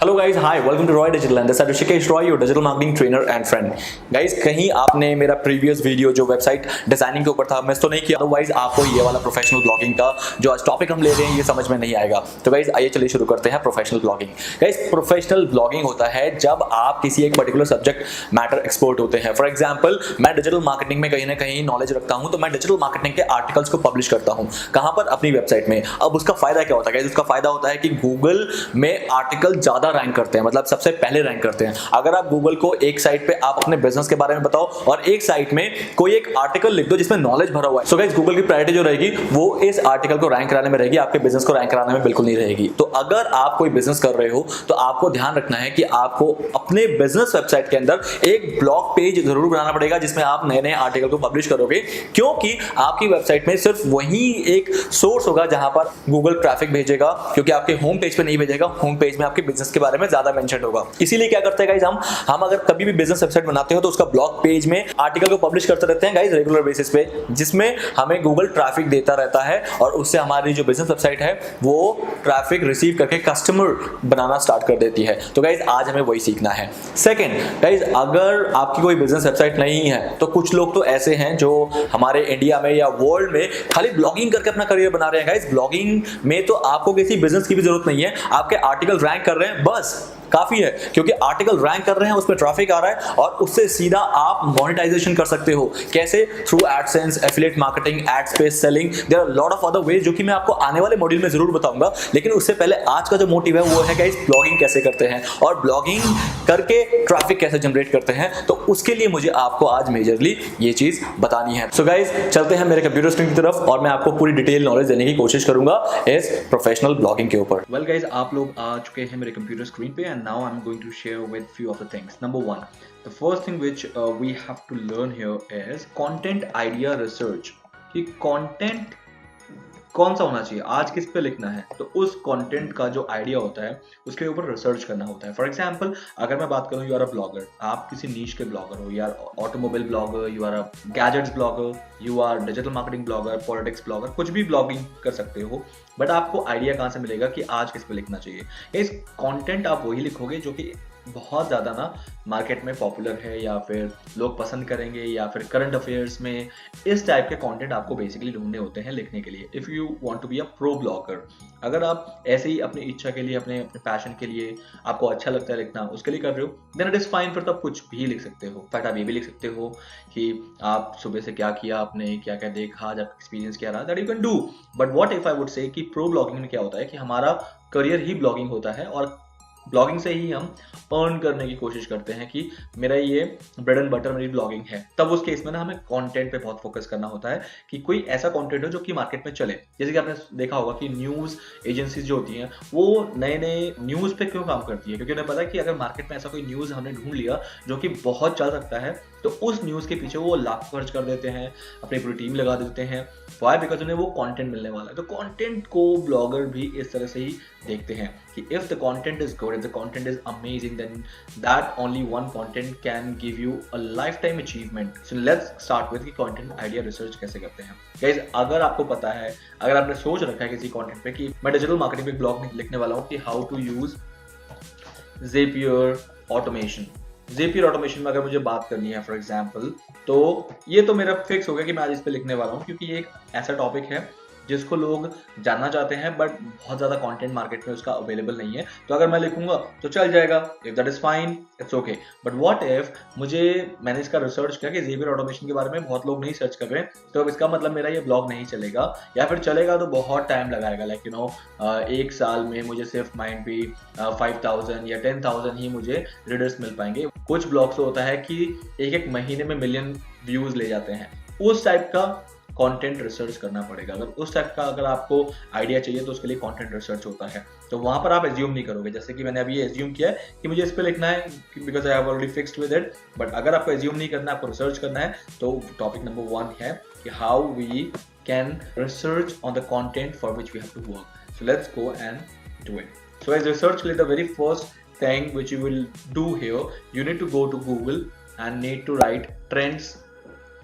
Hello guys, hi, welcome to Roy digital and this is Rishikesh Roy, your digital marketing trainer and friend. Guys, कहीं आपने मेरा previous video जो website designing के ऊपर था मिस तो नहीं किया, अदरवाइज आपको ये वाला प्रोफेशनल ब्लॉगिंग का जो आज टॉपिक हम ले रहे हैं ये समझ में नहीं आएगा। तो गाइस आइए चलिए शुरू करते हैं professional blogging. Guys, professional blogging होता है जब आप किसी एक पर्टिकुलर सब्जेक्ट मैटर एक्सपर्ट होते हैं। फॉर एग्जाम्पल, मैं डिजिटल मार्केटिंग में कहीं ना कहीं नॉलेज रखता हूं, तो मैं डिजिटल मार्केटिंग के आर्टिकल्स को पब्लिश करता हूं। कहां पर? अपनी वेबसाइट में। अब उसका फायदा क्या होता है गाइस? उसका फायदा होता है कि गूगल में आर्टिकल ज्यादा रैंक करते हैं, मतलब सबसे पहले रैंक करते हैं। अगर आप गूगल को एक साइट पे आप अपने बिजनेस के बारे में बताओ और एक साइट में कोई एक आर्टिकल लिख दो जिसमें नॉलेज भरा हुआ है, सो गाइस गूगल की प्रायोरिटी जो रहेगी वो इस आर्टिकल को रैंक कराने में रहेगी, आपके बिजनेस को रैंक कराने में बिल्कुल नहीं रहेगी। तो अगर आप कोई बिजनेस कर रहे हो तो आपको ध्यान रखना है कि आपको अपने बिजनेस वेबसाइट के अंदर एक ब्लॉग पेज जरूर बनाना पड़ेगा जिसमें आप नए नए आर्टिकल को पब्लिश करोगे, क्योंकि आपकी वेबसाइट में सिर्फ वही एक सोर्स होगा जहां पर गूगल ट्रैफिक भेजेगा, क्योंकि आपके होम पेज पे नहीं भेजेगा। होम पेज में आपके बिजनेस के बारे में ज्यादा मेंशन होगा। इसीलिए क्या करते हैं गाइस, हम अगर कभी भी बिजनेस वेबसाइट बनाते हो तो उसका ब्लॉग पेज में आर्टिकल को पब्लिश करते रहते हैं गाइस रेगुलर बेसिस पे, जिसमें हमें गूगल ट्रैफिक देता रहता है और उससे हमारी जो बिजनेस वेबसाइट है वो ट्रैफिक रिसीव करके कस्टमर बनाना स्टार्ट कर देती है। तो गाइस आज हमें वही सीखना है। सेकंड गाइस, अगर आपकी कोई बिजनेस वेबसाइट नहीं है तो कुछ लोग तो ऐसे हैं जो हमारे इंडिया में या वर्ल्ड में खाली ब्लॉगिंग करके अपना करियर बना रहे हैं। गाइस, ब्लॉगिंग में तो आपको किसी बिजनेस की भी जरूरत नहीं है, आपके आर्टिकल रैंक कर रहे हैं बस काफी है, क्योंकि आर्टिकल रैंक कर रहे हैं, उसमें ट्रैफिक आ रहा है और उससे सीधा आप मोनेटाइजेशन कर सकते हो। कैसे? Through AdSense, affiliate marketing, ad space selling. There are lot of other ways जो कि मैं आपको आने वाले मॉड्यूल में जरूर बताऊंगा। लेकिन उससे पहले आज का जो मोटिव है वो है गाइस ब्लॉगिंग कैसे करते हैं और ब्लॉगिंग करके ट्रैफिक कैसे जनरेट करते हैं। तो उसके लिए मुझे आपको आज मेजरली ये चीज बतानी है। सो गाइस चलते हैं मेरे कंप्यूटर स्क्रीन की तरफ और मैं आपको पूरी डिटेल नॉलेज देने की कोशिश करूंगा इस प्रोफेशनल ब्लॉगिंग के ऊपर। वेल गाइज, आप लोग आ चुके हैं मेरे कंप्यूटर स्क्रीन पे and now I'm going to share with few of the things. Number one, the first thing which we have to learn here is content idea research. कि content कौन सा होना चाहिए, आज किस पे लिखना है, तो उस कंटेंट का जो आइडिया होता है उसके ऊपर रिसर्च करना होता है। फॉर एग्जांपल, अगर मैं बात करूं, यू आर अ ब्लॉगर, आप किसी नीश के ब्लॉगर हो, you are automobile blogger, you are a gadgets blogger, you are digital marketing blogger, politics blogger, कुछ भी ब्लॉगिंग कर सकते हो। बट आपको आइडिया कहाँ से मिलेगा कि आज किस पे लिखना चाहिए? इस कंटेंट आप वही लिखोगे जो कि बहुत ज़्यादा ना मार्केट में पॉपुलर है या फिर लोग पसंद करेंगे, या फिर करंट अफेयर्स में इस टाइप के कंटेंट आपको बेसिकली ढूंढने होते हैं लिखने के लिए, if you want to be a pro blogger. अगर आप ऐसे ही अपनी इच्छा के लिए, अपने पैशन के लिए, आपको अच्छा लगता है लिखना, उसके लिए कर रहे हो, देन इट इज़ फाइन, फिर तब कुछ भी लिख सकते हो। बट आप ये भी लिख सकते हो कि आप सुबह से क्या किया, आपने क्या क्या देखा, आज आपका एक्सपीरियंस क्या रहा, that you can do. But what if I would say कि प्रो ब्लॉगिंग में क्या होता है कि हमारा करियर ही ब्लॉगिंग होता है और ब्लॉगिंग से ही हम अर्न करने की कोशिश करते हैं कि मेरा ये ब्रेड एंड बटर मेरी ब्लॉगिंग है। तब उस केस में ना हमें कंटेंट पे बहुत फोकस करना होता है कि कोई ऐसा कंटेंट हो जो कि मार्केट में चले। जैसे कि आपने देखा होगा कि न्यूज़ एजेंसीज जो होती हैं वो नए नए न्यूज़ पे क्यों काम करती है, क्योंकि उन्हें पता है कि अगर मार्केट में ऐसा कोई न्यूज़ हमने ढूंढ लिया जो कि बहुत चल सकता है तो उस न्यूज़ के पीछे वो लाख खर्च कर देते हैं, अपनी पूरी टीम लगा देते हैं। वाई? बिकॉज उन्हें वो कंटेंट मिलने वाला है। तो कंटेंट को ब्लॉगर भी इस तरह से ही देखते हैं कि if the content is good, if the content is amazing, then that only one content can give you a lifetime achievement. So let's start with कि कंटेंट आइडिया रिसर्च कैसे करते हैं। गाइस, अगर आपको पता है, अगर आपने सोच रखा है किसी कंटेंट पे कि मैं डिजिटल मार्केटिंग पे ब्लॉग लिखने वाला हूँ कि how to use Zapier automation. Zapier automation में अगर मुझे बात करनी है फॉर एग्जांपल, तो ये तो मेरा फिक्स हो गया कि मैं आज इस पे लिखने वाला हूँ, क्योंकि ये एक ऐसा टॉपिक है जिसको लोग जानना चाहते हैं बट बहुत ज़्यादा कंटेंट मार्केट में उसका अवेलेबल नहीं है। तो अगर मैं लिखूंगा तो चल जाएगा, if that is fine, it's okay. But what if मैंने इसका रिसर्च किया कि Zapier ऑटोमेशन के बारे में बहुत लोग नहीं सर्च कर रहे हैं, तो अब इसका मतलब मेरा ये ब्लॉग नहीं चलेगा, या फिर चलेगा तो बहुत टाइम लगाएगा। लाइक यू नो, एक साल में मुझे सिर्फ माइंड भी 5000 या 10,000 ही मुझे रीडर्स मिल पाएंगे। कुछ ब्लॉग्स तो होता है कि एक एक महीने में मिलियन व्यूज ले जाते हैं। उस टाइप का कंटेंट रिसर्च करना पड़ेगा। अगर उस टाइप का अगर आपको आइडिया चाहिए तो उसके लिए कंटेंट रिसर्च होता है। तो वहां पर आप एज्यूम नहीं करोगे, जैसे कि मैंने अभी ये एज्यूम किया है कि मुझे इस पे लिखना है because I have already fixed with it. But अगर आपको एज्यूम नहीं करना है, आपको रिसर्च करना है, तो टॉपिक नंबर 1 है कि how we can research on the content for which we have to work. So let's go and do it. So as research के लिए the very first thing which you will do here, you need to go to Google and need to write trends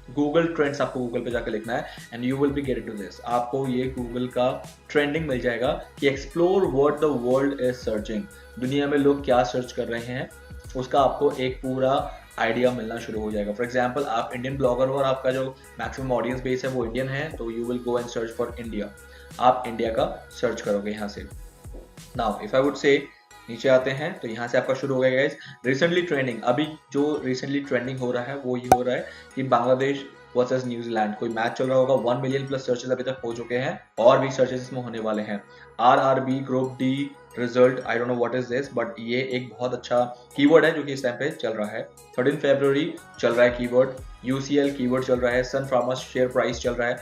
Google trends आपको Google पे जाकर लिखना है and you will be get to this. आपको ये Google का trending मिल जाएगा कि explore what the world is searching, दुनिया में लोग क्या सर्च कर रहे हैं, उसका आपको एक पूरा आइडिया मिलना शुरू हो जाएगा। फॉर एग्जाम्पल आप इंडियन ब्लॉगर हो और आपका जो मैक्सिमम ऑडियंस बेस है वो इंडियन है, तो you will go and search for India, आप इंडिया का सर्च करोगे यहाँ से। Now if I would say नीचे आते हैं तो यहाँ से आपका शुरू हो गया गाइस रिसेंटली ट्रेंडिंग। अभी जो रिसेंटली ट्रेंडिंग हो रहा है वो ये हो रहा है कि बांग्लादेश वर्सेस न्यूजीलैंड कोई मैच चल रहा होगा। 1 मिलियन प्लस सर्चेस अभी तक हो चुके हैं और भी सर्चेस इसमें होने वाले हैं। RRB group D result, I don't know what is this, but ये एक बहुत अच्छा कीवर्ड है जो कि इस टाइम पे चल रहा है। 13 फरवरी चल रहा है कीवर्ड, UCL कीवर्ड चल रहा है, सन फार्मर्स शेयर प्राइस चल रहा है,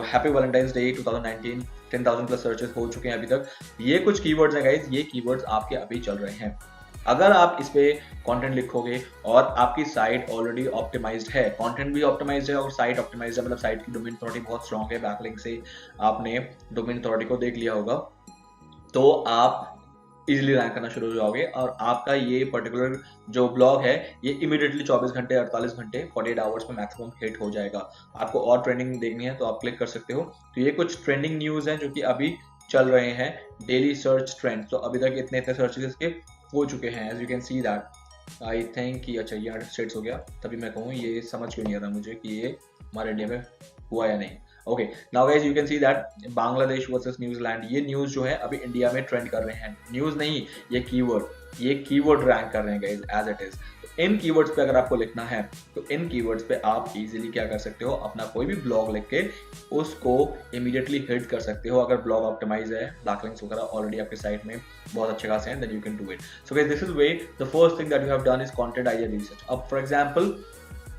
happy Valentine's day 2019 10,000 plus searches हो चुके हैं अभी तक। ये कुछ कीवर्ड्स हैं गाइस, ये कीवर्ड्स आपके अभी चल रहे हैं। अगर आप इस पे कंटेंट लिखोगे और आपकी साइट ऑलरेडी ऑप्टिमाइज्ड है, कंटेंट भी ऑप्टिमाइज्ड है और साइट ऑप्टिमाइज्ड है, मतलब साइट की डोमेन अथॉरिटी बहुत स्ट्रांग है, बैकलिंक से आपने डोमेन अथॉरिटी को देख लिया होगा, तो आप इजीली रैंक करना शुरू हो जाओगे और आपका ये पर्टिकुलर जो ब्लॉग है ये इमीडिएटली 24 घंटे 48 घंटे 48 आवर्स में मैक्सिमम हिट हो जाएगा। आपको और ट्रेंडिंग देखनी है तो आप क्लिक कर सकते हो। तो ये कुछ ट्रेंडिंग न्यूज़ हैं जो कि अभी चल रहे हैं, डेली सर्च ट्रेंड। तो अभी तक इतने इतने सर्चेस इसके हो चुके हैं, as you can see that. I think कि अच्छा ये 100 स्टेट्स हो गया, तभी मैं कहूँ ये समझ क्यों नहीं आ रहा मुझे कि ये हमारे इंडिया में हुआ या नहीं। Okay now guys you can see that Bangladesh versus New Zealand, ये न्यूज़ जो है अभी इंडिया में ट्रेंड कर रहे हैं। न्यूज़ नहीं, ये कीवर्ड रैंक कर रहे हैं गाइस एज इट इज। तो इन कीवर्ड्स पे अगर आपको लिखना है तो इन कीवर्ड्स पे आप इजीली क्या कर सकते हो, अपना कोई भी ब्लॉग लिख के उसको इमीडिएटली हिट कर सकते हो। अगर ब्लॉग ऑप्टिमाइज है, बैकलिंक्स वगैरह ऑलरेडी आपके साइट में बहुत अच्छे खासे हैं, then you can do it. So guys this is way the first thing that you have done is content idea research. अब फॉर एग्जांपल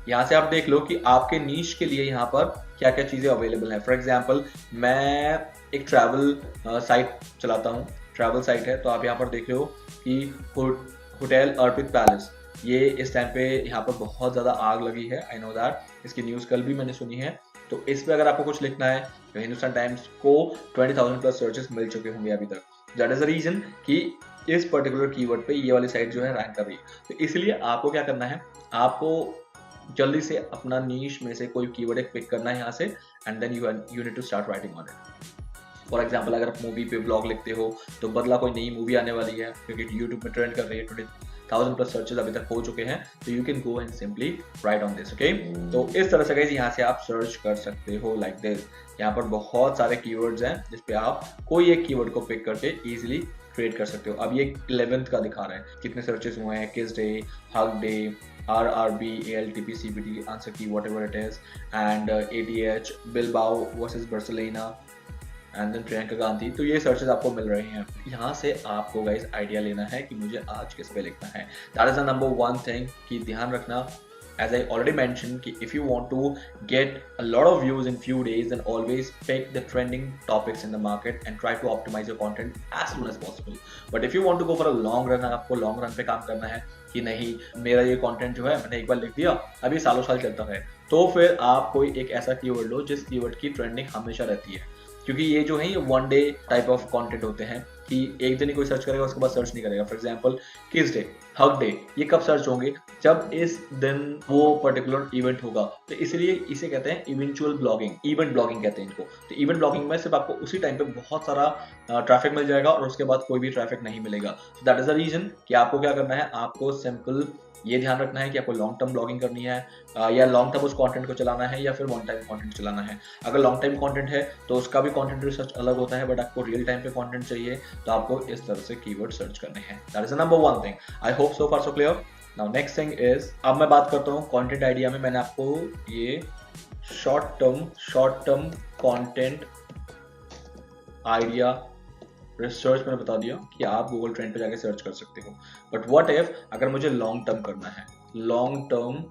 यहाँ से आप देख लो कि आपके नीश के लिए यहाँ पर क्या क्या चीज़ें अवेलेबल हैं। फॉर एग्जांपल मैं एक ट्रैवल साइट चलाता हूँ, ट्रैवल साइट है, तो आप यहाँ पर देख रहे हो कि होटल अर्पित पैलेस, ये इस टाइम पे यहाँ पर बहुत ज़्यादा आग लगी है। आई नो दैट, इसकी न्यूज़ कल भी मैंने सुनी है। तो इस पर अगर आपको कुछ लिखना है तो हिंदुस्तान टाइम्स को 20,000 प्लस सर्चेस मिल चुके होंगे अभी तक। दैट इज द रीजन कि इस पर्टिकुलर कीवर्ड पे ये वाली साइट जो है रैंक कर रही है। तो इसलिए आपको क्या करना है, आपको जल्दी से अपना नीश में से कोई कीवर्ड एक पिक करना है यहाँ से, and then you need to start writing on it. For example अगर आप मूवी पे ब्लॉग लिखते हो तो बदला कोई नई मूवी आने वाली है क्योंकि यूट्यूब में ट्रेंड कर रही है, 20,000 प्लस सर्चेस अभी तक हो चुके हैं, तो you can go and simply write on this. Okay, तो इस तरह से गाइस यहाँ से आप सर्च कर सकते हो लाइक दिस। यहाँ पर बहुत सारे कीवर्ड्स हैं जिसपे आप कोई एक कीवर्ड को पिक करके इजीली क्रिएट कर सकते हो। अब ये 11th का दिखा रहा है कितने सर्चेस हुए हैं, किस day, hug day, RRB, ALTP, CBT, answer key, whatever it is, and ATH, Bilbao versus Barcelona, and then Priyanka Gandhi. तो ये सर्चेस आपको मिल रहे हैं। यहाँ से आपको गाइस आइडिया लेना है कि मुझे आज किस पे लिखना है। That is the number 1 thing कि ध्यान रखना, as I already mentioned कि if you want to get a lot of views in few days, then always pick the trending topics in the market and try to optimize your content as soon as possible. But if you want to go for a long run, आपको long run पे काम करना है कि नहीं मेरा ये content जो है मैंने एक बार लिख दिया अभी सालों साल चलता रहे, तो फिर आप कोई एक ऐसा कीवर्ड लो जिस कीवर्ड की ट्रेंडिंग हमेशा रहती है। क्योंकि ये जो है ये 1 डे टाइप ऑफ कंटेंट होते हैं कि एक दिन ही कोई सर्च करेगा उसके बाद सर्च नहीं करेगा। फॉर एग्जांपल किस डे, हग डे, ये कब सर्च होंगे, जब इस दिन वो पर्टिकुलर इवेंट होगा। तो इसलिए इसे कहते हैं इवेंचुअल ब्लॉगिंग, इवेंट ब्लॉगिंग कहते हैं इनको। तो इवेंट ब्लॉगिंग में सिर्फ आपको उसी टाइम पे बहुत सारा ट्रैफिक मिल जाएगा और उसके बाद कोई भी ट्रैफिक नहीं मिलेगा। So that is the reason कि आपको क्या करना है, आपको सिंपल ये ध्यान रखना है कि आपको लॉन्ग टर्म ब्लॉगिंग करनी है या लॉन्ग टर्म उस कंटेंट को चलाना है या फिर वन टाइम कंटेंट चलाना है। अगर लॉन्ग टाइम कंटेंट है तो उसका भी कंटेंट रिसर्च अलग होता है, बट आपको रियल टाइम पे कंटेंट चाहिए तो आपको इस तरह से कीवर्ड सर्च करने हैं। That is the number 1 thing. I hope so far so clear. Now next thing is, अब मैं बात करता हूँ कंटेंट आइडिया में। मैंने आपको ये short term content idea research मैंने बता दिया कि आप गूगल ट्रेंड पे जाके सर्च कर सकते हो। बट व्हाट इफ अगर मुझे लॉन्ग टर्म करना है, लॉन्ग टर्म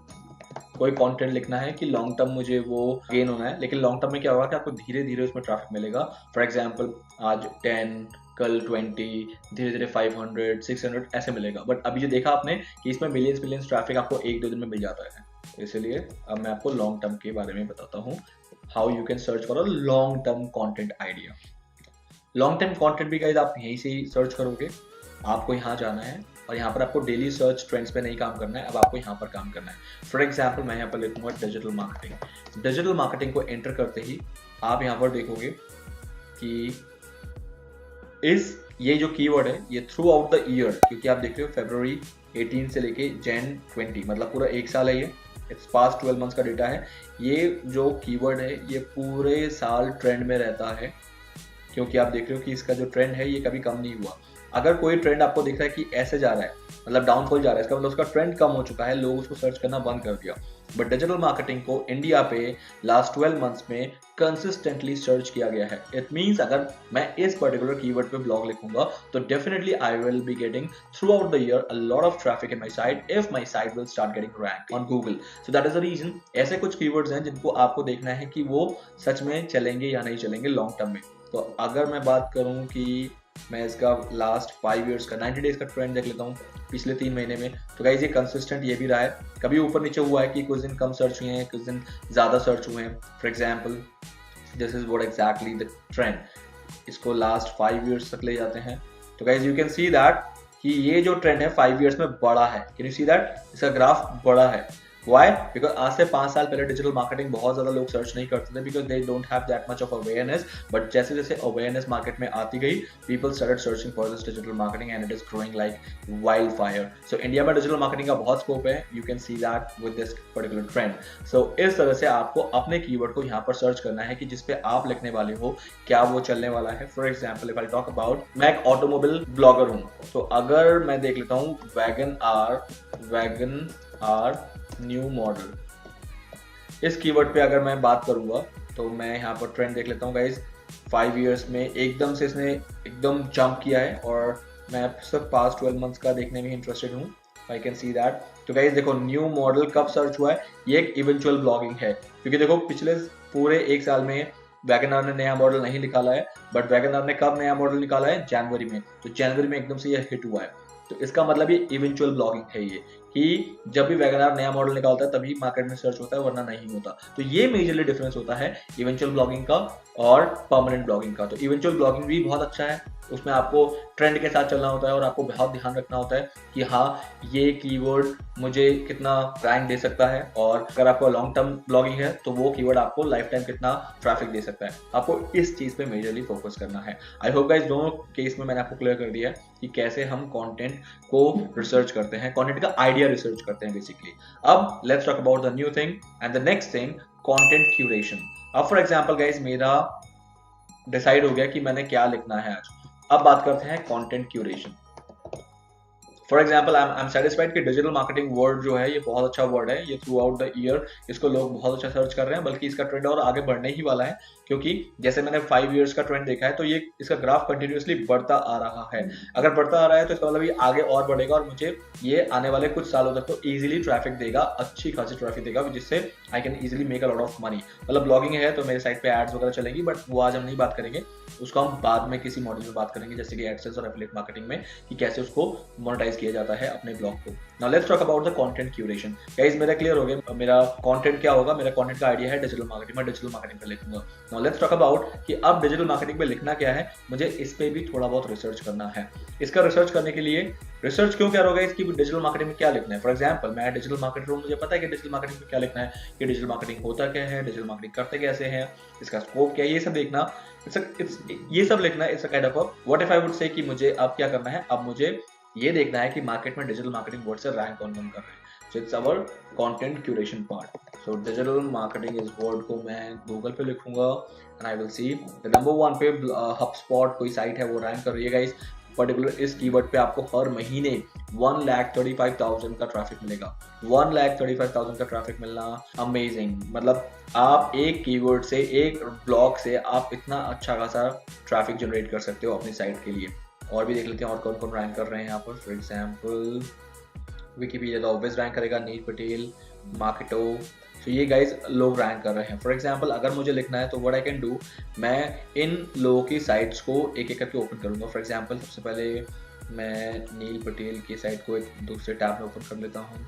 कोई कंटेंट लिखना है कि लॉन्ग टर्म मुझे वो गेन होना है, लेकिन लॉन्ग टर्म में क्या होगा कि आपको धीरे धीरे उसमें ट्रैफिक मिलेगा। फॉर एग्जाम्पल आज 10, कल 20, धीरे धीरे 500, 600 ऐसे मिलेगा। बट अभी जो देखा आपने कि इसमें मिलियंस ट्रैफिक आपको 1-2 दिन में मिल जाता है। इसलिए अब मैं आपको लॉन्ग टर्म के बारे में बताता हूँ, how you can search for a long term content idea. Long term content भी गाइस आप यहीं से ही सर्च करोगे। आपको यहाँ जाना है और यहाँ पर आपको डेली सर्च ट्रेंड्स पे नहीं काम करना है, अब आपको यहाँ पर काम करना है। फॉर एग्जाम्पल मैं यहाँ पर लिखूंगा डिजिटल मार्केटिंग। डिजिटल मार्केटिंग को एंटर करते ही आप यहाँ पर देखोगे कि ये जो कीवर्ड है ये थ्रू आउट द ईयर, क्योंकि आप देख रहे हो February 18 से लेके Jan 20, मतलब पूरा एक साल है ये, इट्स पास्ट 12 मंथ्स का डेटा है। ये जो कीवर्ड है ये पूरे साल ट्रेंड में रहता है, क्योंकि आप देख रहे हो कि इसका जो ट्रेंड है ये कभी कम नहीं हुआ। अगर कोई ट्रेंड आपको दिख रहा है कि ऐसे जा रहा है, मतलब डाउनफॉल जा रहा है, इसका मतलब उसका ट्रेंड कम हो चुका है, लोग उसको सर्च करना बंद कर दिया। बट डिजिटल मार्केटिंग को इंडिया पे लास्ट 12 मंथ्स में कंसिस्टेंटली सर्च किया गया है। इट मीन्स अगर मैं इस पर्टिकुलर कीवर्ड पे ब्लॉग लिखूंगा तो definitely I will be getting throughout the year a lot of traffic in my site if my site will start getting rank on Google. So that is the reason ऐसे कुछ keywords हैं जिनको आपको देखना है कि वो सच में चलेंगे या नहीं चलेंगे लॉन्ग टर्म में। तो अगर मैं बात करूं कि मैं इसका लास्ट 5 इयर्स का 90 डेज का ट्रेंड देख लेता हूँ पिछले 3 महीने में, तो गाइज ये कंसिस्टेंट ये भी रहा है। कभी ऊपर नीचे हुआ है कि कुछ दिन कम सर्च हुए हैं, कुछ दिन ज़्यादा सर्च हुए हैं। For example this is what exactly the trend, इसको लास्ट 5 इयर्स तक ले जाते हैं तो guys you can see that कि ये जो ट्रेंड है 5 इयर्स में बड़ा है। कैन यू सी दैट, इसका ग्राफ बड़ा है। वाई? बिकॉज आज से 5 साल पहले डिजिटल मार्केटिंग बहुत ज्यादा लोग सर्च नहीं करते थे, because they don't have that much of awareness. But जैसे जैसे अवेयरनेस मार्केट में आती गई, people started searching for this digital marketing and it is growing like wildfire. So India में डिजिटल मार्केटिंग का बहुत स्कोप है, you can see that with this particular trend. So इस तरह से आपको अपने कीवर्ड को यहाँ पर सर्च करना है कि जिसपे आप लिखने वाले हो क्या वो चलने वाला है। For example if I talk about, मैं एक ऑटोमोबाइल ब्लॉगर हूँ, तो अगर मैं देख लेता हूँ वैगन आर न्यू मॉडल, इस कीवर्ड पे अगर मैं बात करूंगा तो मैं यहाँ पर ट्रेंड देख लेता हूँ गाइज। 5 इयर्स में एकदम से इसने एकदम जंप किया है और मैं सिर्फ पास्ट 12 मंथ्स का देखने में इंटरेस्टेड हूँ। I can see that. तो गाइज देखो न्यू मॉडल कब सर्च हुआ है, ये एक इवेंचुअल ब्लॉगिंग है, क्योंकि देखो पिछले पूरे एक साल में वैगन आर ने नया मॉडल नहीं निकाला है, बट वैगन आर ने कब नया मॉडल निकाला है, जनवरी में। तो जनवरी में एकदम से ये हिट हुआ है, तो इसका मतलब ये इवेंचुअल ब्लॉगिंग है, ये कि जब भी वैगन आर नया मॉडल निकालता है तभी मार्केट में सर्च होता है, वरना नहीं होता। तो ये मेजरली डिफरेंस होता है इवेंचुअल ब्लॉगिंग का और परमानेंट ब्लॉगिंग का। तो इवेंचुअल ब्लॉगिंग भी बहुत अच्छा है, उसमें आपको ट्रेंड के साथ चलना होता है और आपको बहुत ध्यान रखना होता है कि हाँ ये कीवर्ड मुझे कितना रैंक दे सकता है, और अगर आपको लॉन्ग टर्म ब्लॉगिंग है तो वो कीवर्ड आपको लाइफ टाइम कितना ट्रैफिक दे सकता है। आपको इस चीज पे मेजरली फोकस करना है। आई होप गाइस दोनों केस में मैंने आपको क्लियर कर दिया है कि कैसे हम कंटेंट को रिसर्च करते हैं, कंटेंट का आइडिया रिसर्च करते हैं बेसिकली। अब let's talk about the new thing and the next thing, content curation. अब फॉर एग्जांपल गाइस मेरा डिसाइड हो गया कि मैंने क्या लिखना है आज। अब बात करते हैं content curation. For example I am satisfied कि डिजिटल मार्केटिंग वर्ड जो है ये बहुत अच्छा वर्ड है, ये थ्रू आउट द ईयर इसको लोग बहुत अच्छा सर्च कर रहे हैं, बल्कि इसका ट्रेंड और आगे बढ़ने ही वाला है, क्योंकि जैसे मैंने 5 इयर्स का ट्रेंड देखा है तो ये इसका ग्राफ कंटिन्यूअसली बढ़ता आ रहा है। अगर बढ़ता आ रहा है तो इसका मतलब ये आगे और बढ़ेगा और मुझे ये आने वाले कुछ सालों तक तो इजीली ट्रैफिक देगा, अच्छी खासी ट्रैफिक देगा, जिससे I can easily make a lot of money. मतलब ब्लॉगिंग है तो मेरे साइट पे एड्स वगैरह चलेंगी, बट वो आज हम नहीं बात करेंगे, उसको हम बाद में किसी मॉड्यूल में बात करेंगे, जैसे कि एडसेंस और एफिलिएट मार्केटिंग में, कि कैसे उसको मोनेटाइज किया जाता है अपने ब्लॉग को। Now let's talk about the content curation. Guys मेरा क्लियर हो गया मेरा कंटेंट क्या होगा। मेरा कंटेंट का आइडिया है डिजिटल मार्केटिंग, मैं डिजिटल मार्केटिंग पे लिखूंगा। नाउ लेट्स टॉक अबाउट कि अब डिजिटल मार्केटिंग पे लिखना क्या है, मुझे इस पे भी थोड़ा बहुत रिसर्च करना है। इसका रिसर्च करने के लिए रिसर्च क्यों क्या होगा इसकी, डिजिटल मार्केटिंग में क्या लिखना है। फॉर एग्जाम्पल मैं डिजिटल मार्केटर हूँ, मुझे पता है कि डिजिटल मार्केटिंग में क्या लिखना है, कि डिजिटल मार्केटिंग होता क्या है, डिजिटल मार्केटिंग करते कैसे हैं, इसका स्कोप क्या है, ये सब देखना, ये सब लिखना। It's a kind of what if I would say कि मुझे अब क्या करना है, अब मुझे ये देखना है कि मार्केट में डिजिटल मार्केटिंग वर्ड से रैंक कौन कौन कर रहे हैं। So it's our content curation part. So digital marketing इस वर्ड को मैं गूगल पे लिखूंगा and I will see the number 1 पे HubSpot कोई साइट है वो रैंक कर रही है गाइस। पर्टिकुलर इस कीवर्ड पे आपको हर महीने 1,35,000 का ट्रैफिक मिलेगा। 1,35,000 का ट्रैफिक मिलना अमेजिंग। मतलब आप एक कीवर्ड से, एक ब्लॉग से आप इतना अच्छा खासा ट्रैफिक जनरेट कर सकते हो अपनी साइट के लिए। और भी देख लेते हैं और कौन कौन रैंक कर रहे हैं यहाँ पर। फॉर एग्जाम्पल विकिपीडिया तो ऑब्वियस रैंक करेगा, नील पटेल, मार्केटो। तो ये गाइज लोग रैंक कर रहे हैं। फॉर एग्जाम्पल अगर मुझे लिखना है तो व्हाट आई कैन डू, मैं इन लोगों की साइट्स को एक एक करके ओपन करूंगा। फॉर एग्जाम्पल सबसे पहले मैं नील पटेल की साइट को एक दूसरे टैब में ओपन कर लेता हूँ।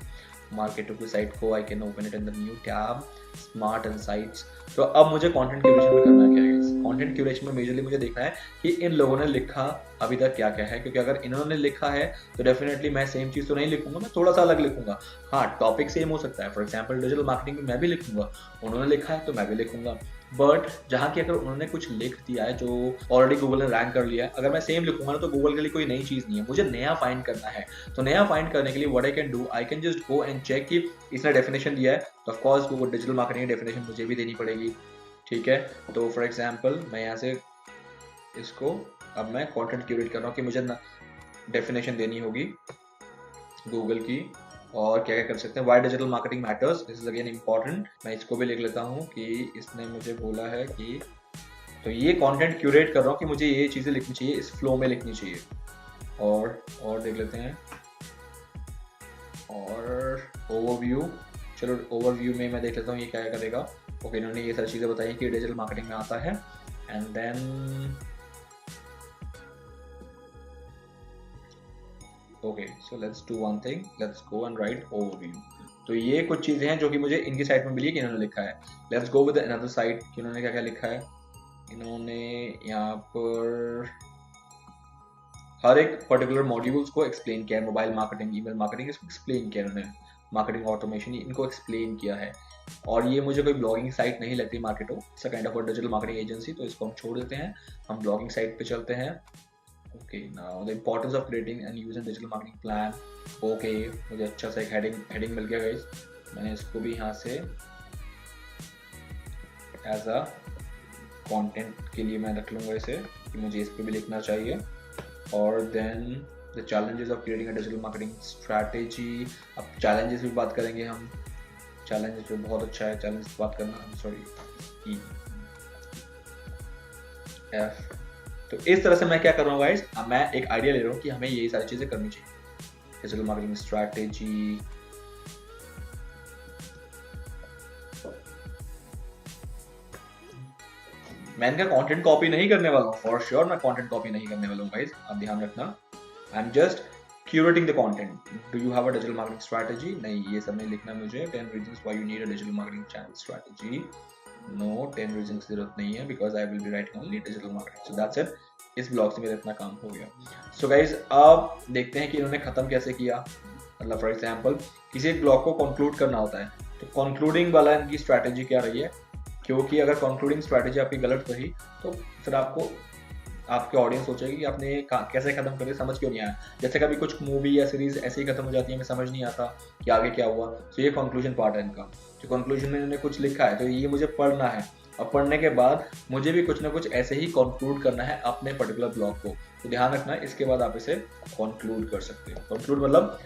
मार्केटो की साइट को I can open it in the new tab, smart insights. तो अब मुझे कंटेंट क्यूरेशन में करना क्या है गाइस, कंटेंट क्यूरेशन में मेजरली मुझे देखना है कि इन लोगों ने लिखा अभी तक क्या क्या है, क्योंकि अगर इन्होंने लिखा है तो डेफिनेटली मैं सेम चीज़ तो नहीं लिखूंगा, मैं थोड़ा सा अलग लिखूंगा। हाँ, टॉपिक सेम हो सकता है, फॉर एग्जाम्पल डिजिटल मार्केटिंग में मैं भी लिखूंगा, उन्होंने लिखा है तो मैं भी लिखूंगा। बट जहाँ की अगर उन्होंने कुछ लिख दिया है जो ऑलरेडी गूगल ने रैंक कर लिया है, अगर मैं सेम लिखूंगा ना तो गूगल के लिए कोई नई चीज़ नहीं है, मुझे नया फाइंड करना है। तो नया फाइंड करने के लिए what I can do, I can just go and check कि इसने डेफिनेशन दिया है तो ऑफकोर्स वो डिजिटल मार्केटिंग की डेफिनेशन मुझे भी देनी पड़ेगी। ठीक है, तो फॉर एग्जाम्पल मैं यहाँ से इसको, अब मैं कंटेंट क्यूरेट कर रहा हूँ कि मुझे डेफिनेशन देनी होगी गूगल की, और क्या क्या कर सकते हैं। Why digital marketing matters, this is again important. मैं इसको भी लिख लेता हूँ कि इसने मुझे बोला है कि, तो ये कंटेंट क्यूरेट कर रहा हूँ कि मुझे ये चीज़ें लिखनी चाहिए, इस फ्लो में लिखनी चाहिए। और देख लेते हैं, और ओवरव्यू, चलो ओवरव्यू में मैं देख लेता हूँ ये क्या करेगा। ओके, इन्होंने ये सारी चीज़ें बताई कि डिजिटल मार्केटिंग में आता है। And then okay, so let's do one thing, let's go and write overview. तो ये कुछ चीज़ें हैं जो कि मुझे इनकी साइट में मिली है कि इन्होंने लिखा है। Let's go with another site कि इन्होंने क्या क्या लिखा है। इन्होंने यहाँ पर हर एक पर्टिकुलर मॉड्यूल्स को एक्सप्लेन किया है, मोबाइल मार्केटिंग, ईमेल मार्केटिंग, इसको एक्सप्लेन किया इन्होंने, मार्केटिंग ऑटोमेशन, इनको एक्सप्लेन किया है। और ये मुझे कोई ब्लॉगिंग साइट नहीं लगती, मार्केटो, it's a kind of digital marketing agency, तो इसको हम छोड़ देते हैं, हम ब्लॉगिंग साइट पे चलते हैं। Okay, now the importance of creating and using digital marketing plan. Okay, मुझे अच्छा सा एक हेडिंग मिल गया गाइस, मैंने इसको भी यहाँ से एज अ कंटेंट के लिए मैं रख लूँगा इसे कि मुझे इस पर भी लिखना चाहिए। और then the challenges of creating a digital marketing strategy. अब चैलेंजेस भी बात करेंगे हम, चैलेंजेस पे बहुत अच्छा है चैलेंज बात करना, सॉरी एफ। तो इस तरह से मैं क्या कर रहा हूँ गाइस, अब मैं एक आइडिया ले रहा हूँ कि हमें यही सारी चीजें करनी चाहिए। डिजिटल मार्केटिंग स्ट्रैटेजी, मैं इनका कंटेंट कॉपी नहीं करने वाला हूँ, फॉर श्योर मैं कंटेंट कॉपी नहीं करने वाला हूँ गाइस, आप ध्यान रखना। I am just curating the content. Do you have a digital marketing strategy? नहीं, ये सब नहीं लिखना मुझे। 10 reasons why you need a digital marketing channel strategy. No, 10 reasons की जरूरत नहीं है, because I will be writing only digital marketing. So that's it, इस ब्लॉग से मेरा इतना काम हो गया। सो गाइज, अब देखते हैं कि इन्होंने खत्म कैसे किया। मतलब फॉर एग्जाम्पल किसी एक ब्लॉग को कंक्लूड करना होता है, तो कंक्लूडिंग वाला इनकी स्ट्रैटेजी क्या रही है, क्योंकि अगर कंक्लूडिंग स्ट्रैटेजी आपकी गलत रही तो फिर आपको, आपके ऑडियंस सोचेगी कि आपने कैसे खत्म करे, समझ क्यों नहीं आया। जैसे कभी कुछ मूवी या सीरीज ऐसे ही खत्म हो जाती है, हमें समझ नहीं आता कि आगे क्या हुआ। तो ये कंक्लूजन पार्ट है इनका, जो कंक्लूजन में इन्होंने कुछ लिखा है तो ये मुझे पढ़ना है, और पढ़ने के बाद मुझे भी कुछ ना कुछ ऐसे ही कंक्लूड करना है अपने पर्टिकुलर ब्लॉग को। तो ध्यान रखना, इसके बाद आप इसे कंक्लूड कर सकते हो। कंक्लूड मतलब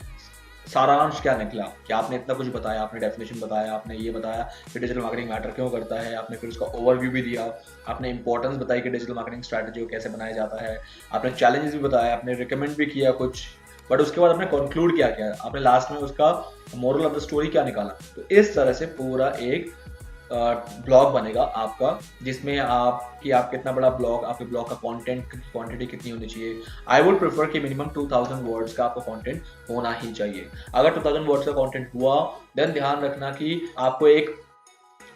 सारांश क्या निकला, कि आपने इतना कुछ बताया, आपने डेफिनेशन बताया, आपने ये बताया कि डिजिटल मार्केटिंग मैटर क्यों करता है, आपने फिर उसका ओवरव्यू भी दिया, आपने इंपॉर्टेंस बताई कि डिजिटल मार्केटिंग स्ट्रैटेजी को कैसे बनाया जाता है, आपने चैलेंजेस भी बताया, आपने रिकमेंड भी किया कुछ, बट उसके बाद आपने कंक्लूड क्या किया, आपने लास्ट में उसका मोरल ऑफ द स्टोरी क्या निकाला। तो इस तरह से पूरा एक ब्लॉग बनेगा आपका, जिसमें आप कितना बड़ा ब्लॉग, आपके ब्लॉग का कंटेंट की क्वांटिटी कितनी होनी चाहिए। आई वुड प्रेफर कि मिनिमम 2000 वर्ड्स का आपका कंटेंट होना ही चाहिए। अगर 2000 वर्ड्स का कंटेंट हुआ, देन ध्यान रखना कि आपको एक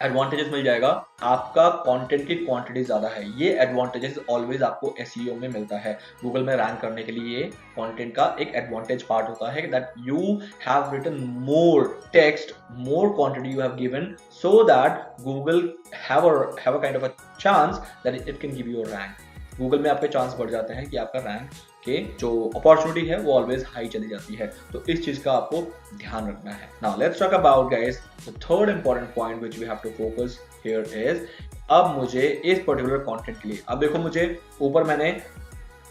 एडवांटेजेस मिल जाएगा, आपका कंटेंट की क्वांटिटी ज्यादा है। ये एडवांटेजेस ऑलवेज आपको एसईओ में मिलता है, गूगल में रैंक करने के लिए। ये कंटेंट का एक एडवांटेज पार्ट होता है that you have written more text, more quantity you have given, so that Google have a kind of a chance that it can give you a rank. Google में आपके chance बढ़ जाते हैं कि आपका rank के जो अपॉर्चुनिटी है वो ऑलवेज हाई चली जाती है। तो इस चीज का आपको ध्यान रखना है। Now let's talk about guys the third important point which we have to focus here is, अब मुझे इस पर्टिकुलर कंटेंट के लिए, अब देखो मुझे ऊपर मैंने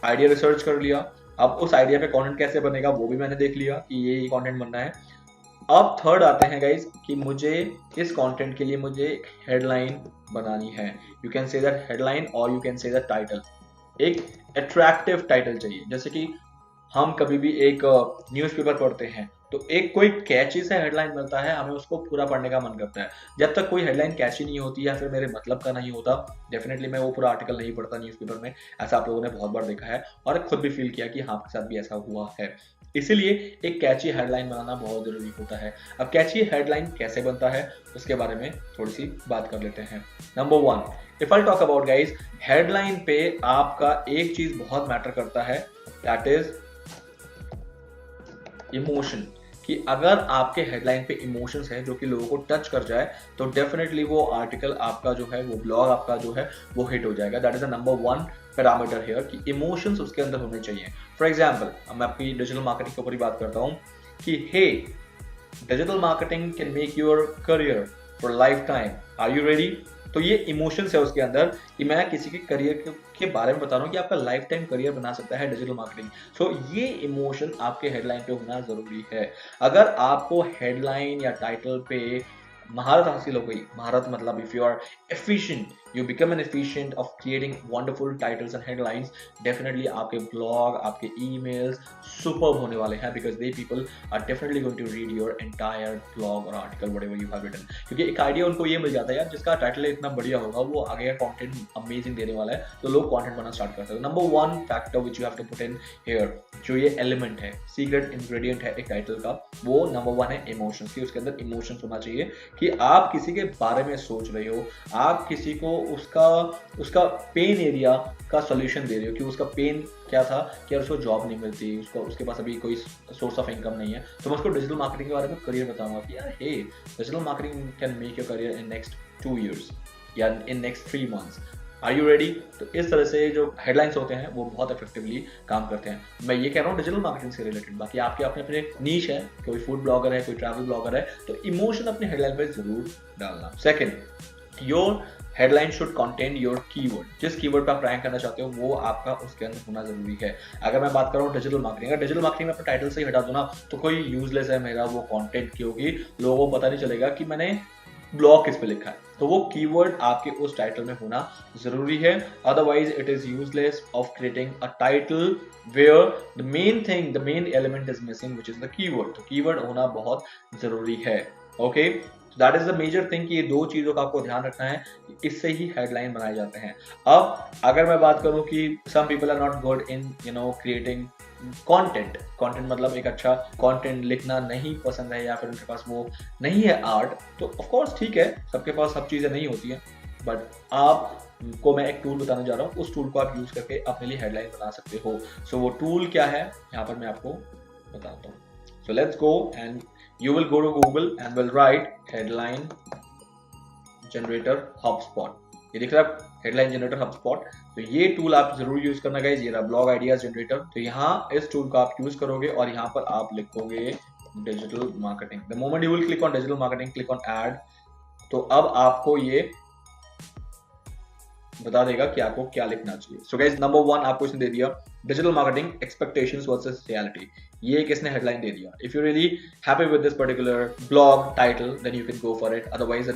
आइडिया रिसर्च कर लिया, अब उस आइडिया पे कंटेंट कैसे बनेगा वो भी मैंने देख लिया कि ये कंटेंट बनना है। अब थर्ड आते हैं गाइज कि मुझे इस कंटेंट के लिए मुझे एक हेडलाइन बनानी है। You can say that headline और you can say that title. एक अट्रैक्टिव टाइटल चाहिए, जैसे कि हम कभी भी एक न्यूज़पेपर पढ़ते हैं तो एक कोई कैची सा हेडलाइन मिलता है, हमें उसको पूरा पढ़ने का मन करता है। जब तक कोई हेडलाइन कैची नहीं होती या फिर मेरे मतलब का नहीं होता, डेफिनेटली मैं वो पूरा आर्टिकल नहीं पढ़ता न्यूज़पेपर में। ऐसा आप लोगों ने बहुत बार देखा है और खुद भी फील किया कि हाँ, आपके साथ भी ऐसा हुआ है। इसीलिए एक कैची हेडलाइन बनाना बहुत जरूरी होता है। अब कैची हेडलाइन कैसे बनता है उसके बारे में थोड़ी सी बात कर लेते हैं। Number 1, if I talk about guys, headline पे आपका एक चीज बहुत मैटर करता है, दैट इज इमोशन। कि अगर आपके हेडलाइन पे इमोशंस है जो कि लोगों को टच कर जाए तो डेफिनेटली वो आर्टिकल आपका जो है, वो ब्लॉग आपका जो है वो हिट हो जाएगा। That is the number 1 parameter here कि इमोशंस उसके अंदर होने चाहिए। फॉर एग्जाम्पल मैं आपकी डिजिटल मार्केटिंग के ऊपर ही बात करता हूँ कि hey, digital marketing can make your career for lifetime, are you ready? तो ये इमोशंस है उसके अंदर कि मैं किसी के करियर के बारे में बता रहा हूँ कि आपका लाइफ टाइम करियर बना सकता है डिजिटल मार्केटिंग। सो ये इमोशन आपके हेडलाइन पे होना जरूरी है। अगर आपको हेडलाइन या टाइटल पे महारत हासिल हो गई, महारत मतलब if you are efficient, you become an efficient of creating wonderful titles and headlines, definitely आपके ब्लॉग, आपके ईमेल्स सुपर्ब होने वाले हैं, because they people are definitely going to read your entire blog और article whatever you have written. क्योंकि एक idea उनको ये मिल जाता है यार, जिसका टाइटल इतना बढ़िया होगा वो आगे का कंटेंट अमेजिंग देने वाला है, तो लोग कंटेंट बनाना स्टार्ट करते हैं। Number 1 factor which you have to put in here, जो ये एलिमेंट है, सीक्रेट इंग्रेडिएंट है एक टाइटल का, वो नंबर 1 है इमोशंस की। उसके अंदर इमोशंस होना चाहिए कि आप किसी के बारे में सोच रहे हो, आप किसी को उसका पेन एरिया का सॉल्यूशन दे रहे हो कि उसका पेन क्या था कि यार उसको जॉब नहीं मिलती, उसके पास अभी कोई सोर्स ऑफ इनकम नहीं है, तो मैं उसको डिजिटल मार्केटिंग के बारे में करियर बताऊंगा कि यार hey, digital marketing can make your career in next 2 years या in next 3 months, are you ready? तो इस तरह से जो हेडलाइंस होते हैं वो बहुत इफेक्टिवली काम करते हैं। मैं ये कह रहा हूँ डिजिटल मार्केटिंग से रिलेटेड, बाकी आपके अपने अपने नीश है, कोई फूड ब्लॉगर है, कोई ट्रैवल ब्लॉगर है, तो इमोशन अपने हेडलाइन पे जरूर डालना। Second, your headline should contain your keyword. जिस कीवर्ड पे आप रैंक करना चाहते हो वो आपका उसके अंदर होना जरूरी है। अगर मैं बात कर रहा हूँ डिजिटल मार्केटिंग, अगर डिजिटल मार्केटिंग में अपने टाइटल से ही हटा दूं ना तो कोई यूजलेस है मेरा वो कंटेंट, क्योंकि लोगों को पता नहीं चलेगा कि मैंने ब्लॉग किस पे लिखा है। तो वो कीवर्ड आपके उस टाइटल में होना जरूरी है, otherwise it is useless of creating a title where the main thing, the main element is missing which is the keyword. तो कीवर्ड होना बहुत जरूरी है। Okay, that is the major thing कि ये 2 चीजों का आपको ध्यान रखना है, इससे ही हेडलाइन बनाए जाते हैं। अब अगर मैं बात करूं कि some people are not good in creating content मतलब एक अच्छा कंटेंट लिखना नहीं पसंद है या फिर उनके पास वो नहीं है आर्ट, तो ऑफ कोर्स ठीक है, सबके पास सब चीजें नहीं होती हैं, बट आपको मैं एक टूल बताने जा रहा हूँ, उस टूल को आप यूज करके अपने लिए हेडलाइन बना सकते हो। सो वो टूल क्या है यहाँ पर मैं आपको बताता हूँ। सो let's go and you will go to Google and will write headline generator HubSpot। ये दिख रहा है हेडलाइन जनरेटर HubSpot, तो ये टूल आप जरूर यूज करना गाइस। ये रहा ब्लॉग आइडियाज जनरेटर, तो यहाँ इस टूल को आप यूज करोगे और यहाँ पर आप लिखोगे digital marketing. The moment you will click on digital marketing, click on add, तो अब आपको ये बता देगा कि आपको क्या लिखना चाहिए। सो गाइस नंबर 1 आपको इसने दे दिया digital marketing expectations versus reality, ये किसने हेडलाइन दे दिया। If you really happy with this particular blog title then you can go for it, otherwise the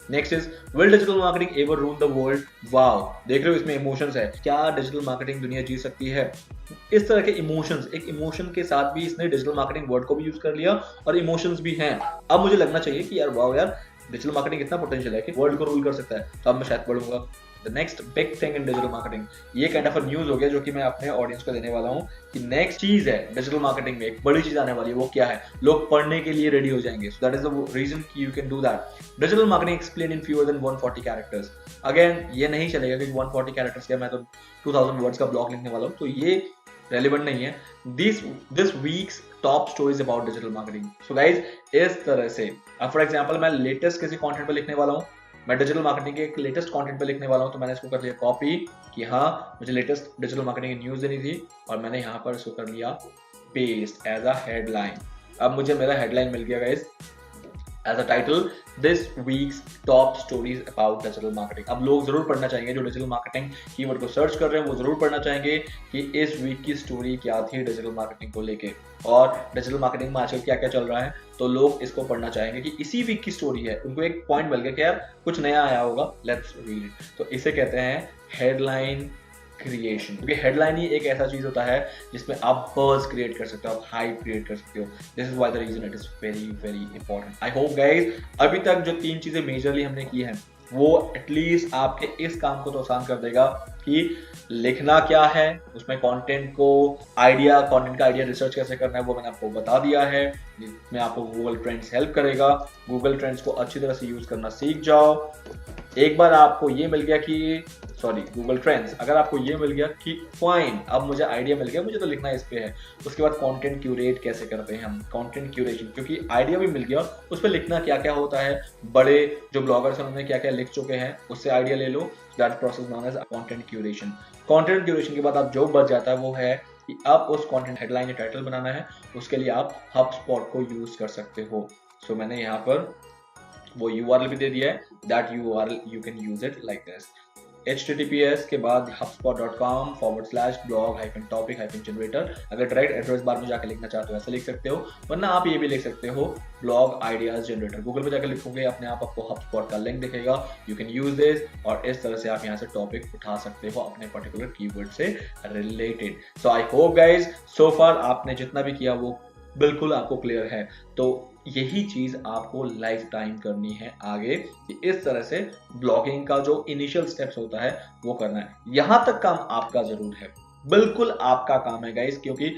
next is will digital marketing ever rule the world. Wow, देख रहे हो इसमें emotions है, क्या डिजिटल मार्केटिंग दुनिया जी सकती है? इस तरह के इमोशंस, एक इमोशन के साथ भी इसने डिजिटल मार्केटिंग वर्ड को भी यूज कर लिया और इमोशंस भी हैं। अब मुझे लगना चाहिए कि यार वाओ यार, डिजिटल मार्केटिंग इतना पोटेंशियल है कि वर्ल्ड को रूल कर सकता है, तो अब मैं शायद पढ़ूंगा the next big thing in digital marketing. ये काइंड ऑफ न्यूज हो गया जो कि मैं अपने ऑडियंस को देने वाला हूँ कि नेक्स्ट चीज है डिजिटल मार्केटिंग में, एक बड़ी चीज आने वाली है। वो क्या है? लोग पढ़ने के लिए रेडी हो जाएंगे। So that is the reason कि you can do that. Digital marketing explain in fewer than 140 characters. Again ये नहीं चलेगा कि 140 कैरेक्टर्स क्या, मैं तो 2000 वर्ड्स का ब्लॉग लिखने वाला हूँ, तो ये रेलिवेंट नहीं है। This week's top stories about digital marketing. So guys इस तरह से अब फॉर एग्जांपल मैं लेटेस्ट किसी कंटेंट पे लिखने वाला हूँ, मैं डिजिटल मार्केटिंग के एक लेटेस्ट कंटेंट पे लिखने वाला हूँ, तो मैंने इसको कर लिया कॉपी कि हाँ मुझे लेटेस्ट डिजिटल मार्केटिंग की न्यूज देनी थी, और मैंने यहाँ पर इसको कर लिया पेस्ट एज अ हेडलाइन। अब मुझे मेरा हेडलाइन मिल गया guys as a title, this week's top stories about digital marketing. अब लोग जरूर पढ़ना चाहेंगे, जो डिजिटल मार्केटिंग कीवर्ड को सर्च कर रहे हैं वो जरूर पढ़ना चाहेंगे कि इस वीक की स्टोरी क्या थी डिजिटल मार्केटिंग को लेके, और डिजिटल मार्केटिंग में आजकल क्या क्या चल रहा है, तो लोग इसको पढ़ना चाहेंगे कि इसी वीक की स्टोरी है। उनको एक पॉइंट मिल गया कि यार कुछ नया आया होगा, लेट्स रीड इट। तो इसे कहते हैं हेडलाइन क्रिएशन, क्योंकि हेडलाइन ही एक ऐसा चीज होता है जिसमें आप बज़ क्रिएट कर सकते हो, आप हाइप क्रिएट कर सकते हो। This is why the reason it is very very important. I hope guys अभी तक जो 3 चीजें मेजरली हमने की हैं वो एटलीस्ट आपके इस काम को तो आसान कर देगा कि लिखना क्या है, उसमें कंटेंट का आइडिया रिसर्च कैसे करना है वो मैंने आपको बता दिया है। इसमें आपको गूगल ट्रेंड्स हेल्प करेगा। गूगल ट्रेंड्स को अच्छी तरह से यूज करना सीख जाओ। एक बार आपको ये मिल गया कि गूगल ट्रेंड्स, अगर आपको ये मिल गया कि फाइन, अब मुझे आइडिया मिल गया, मुझे तो लिखना इस पे है। उसके बाद कंटेंट क्यूरेट कैसे करते हैं हम, कंटेंट क्यूरेशन, क्योंकि आइडिया भी मिल गया, उस पर लिखना क्या क्या होता है, बड़े जो ब्लॉगर्स हैं उन्होंने क्या क्या लिख चुके हैं, उससे आइडिया ले लो। That process known as content curation. Content curation के बाद आप जो बच जाता है वो है कि आप उस कंटेंट हेडलाइन या टाइटल बनाना है, उसके लिए आप HubSpot को यूज कर सकते हो। सो मैंने यहाँ पर वो URL भी दे दिया है, that URL you can use it like this, https के बाद hubspot.com/blog-topic-generator। अगर डायरेक्ट एड्रेस बार में जाकर लिखना चाहते हो ऐसे लिख सकते हो, वरना आप ये भी लिख सकते हो ब्लॉग आइडियाज जनरेटर। गूगल पे जाकर लिखोगे अपने आप आपको HubSpot का लिंक दिखेगा, यू कैन यूज दिस, और इस तरह से आप यहाँ से टॉपिक उठा सकते हो अपने पर्टिकुलर कीवर्ड से related. So I hope guys so far आपने जितना भी किया वो बिल्कुल आपको क्लियर है। तो यही चीज आपको लाइफ टाइम करनी है आगे, कि इस तरह से ब्लॉगिंग का जो इनिशियल स्टेप्स होता है वो करना है। यहां तक काम आपका जरूर है, बिल्कुल आपका काम है गाइस, क्योंकि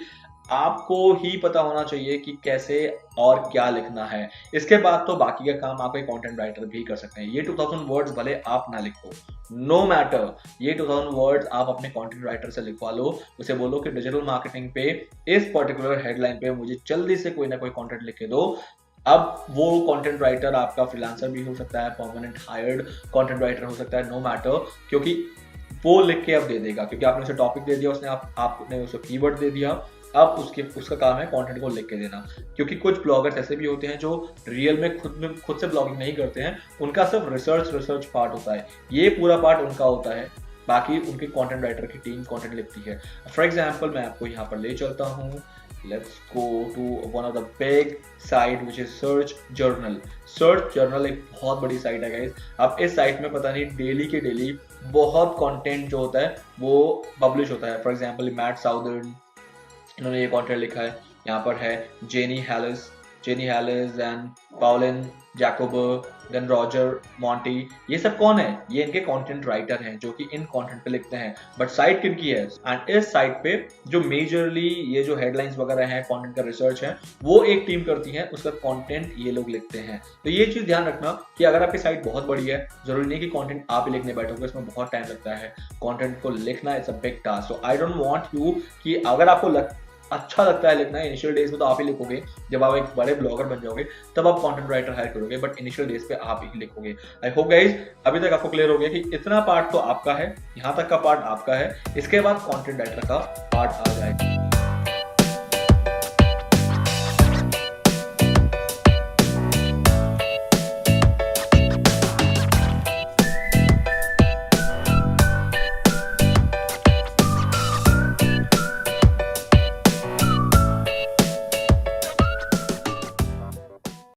आपको ही पता होना चाहिए कि कैसे और क्या लिखना है। इसके बाद तो बाकी का काम आप एक कंटेंट राइटर भी कर सकते हैं। ये 2000 वर्ड्स भले आप ना लिखो, नो मैटर, ये 2000 वर्ड्स आप अपने कंटेंट राइटर से लिखवा लो। उसे बोलो कि डिजिटल मार्केटिंग पे इस पर्टिकुलर हेडलाइन पे मुझे जल्दी से कोई ना कोई कंटेंट लिख के दो। अब वो कंटेंट राइटर आपका फ्रीलांसर भी हो सकता है, परमानेंट हायर्ड कंटेंट राइटर हो सकता है, नो मैटर, क्योंकि वो लिख के अब दे देगा, क्योंकि आपने उसे टॉपिक दे दिया, उसने आपने उसे कीवर्ड दे दिया। अब उसका काम है कंटेंट को लिख के देना। क्योंकि कुछ ब्लॉगर्स ऐसे भी होते हैं जो रियल में खुद से ब्लॉगिंग नहीं करते हैं, उनका सिर्फ रिसर्च पार्ट होता है, ये पूरा पार्ट उनका होता है, बाकी उनके कंटेंट राइटर की टीम कंटेंट लिखती है। फॉर एग्जांपल मैं आपको यहाँ पर ले चलता हूँ, let's go to one of the big site which is search journal एक बहुत बड़ी साइट है गाइस। अब इस साइट में पता नहीं डेली के डेली बहुत कंटेंट जो होता है वो पब्लिश होता है। फॉर एग्जांपल मैट साउदर्न, इन्होंने ये कंटेंट लिखा है, यहाँ पर है Jenny Hallis and Pauline Jacobo, then Roger Monty. ये सब कौन है? ये इनके कंटेंट राइटर हैं जो कि इन कंटेंट पे लिखते हैं। बट साइट किनकी है? एंड इस साइट पे जो मेजरली ये जो हेडलाइंस वगैरह हैं, कंटेंट का रिसर्च है, वो एक टीम करती है, उसका कंटेंट ये लोग लिखते हैं। तो ये चीज ध्यान रखना कि अगर आपकी साइट बहुत बड़ी है, जरूरी नहीं कि कंटेंट आप ही लिखने बैठोगे, इसमें बहुत टाइम लगता है। कंटेंट को लिखना it's a big task. So I don't want you कि अगर आपको अच्छा लगता है लिखना, इनिशियल डेज में तो आप ही लिखोगे, जब आप एक बड़े ब्लॉगर बन जाओगे तब आप कंटेंट राइटर हायर करोगे, बट इनिशियल डेज पे आप ही लिखोगे। आई होप गाइज अभी तक आपको क्लियर हो गया कि इतना पार्ट तो आपका है, यहाँ तक का पार्ट आपका है, इसके बाद कंटेंट राइटर का पार्ट आ जाएगा।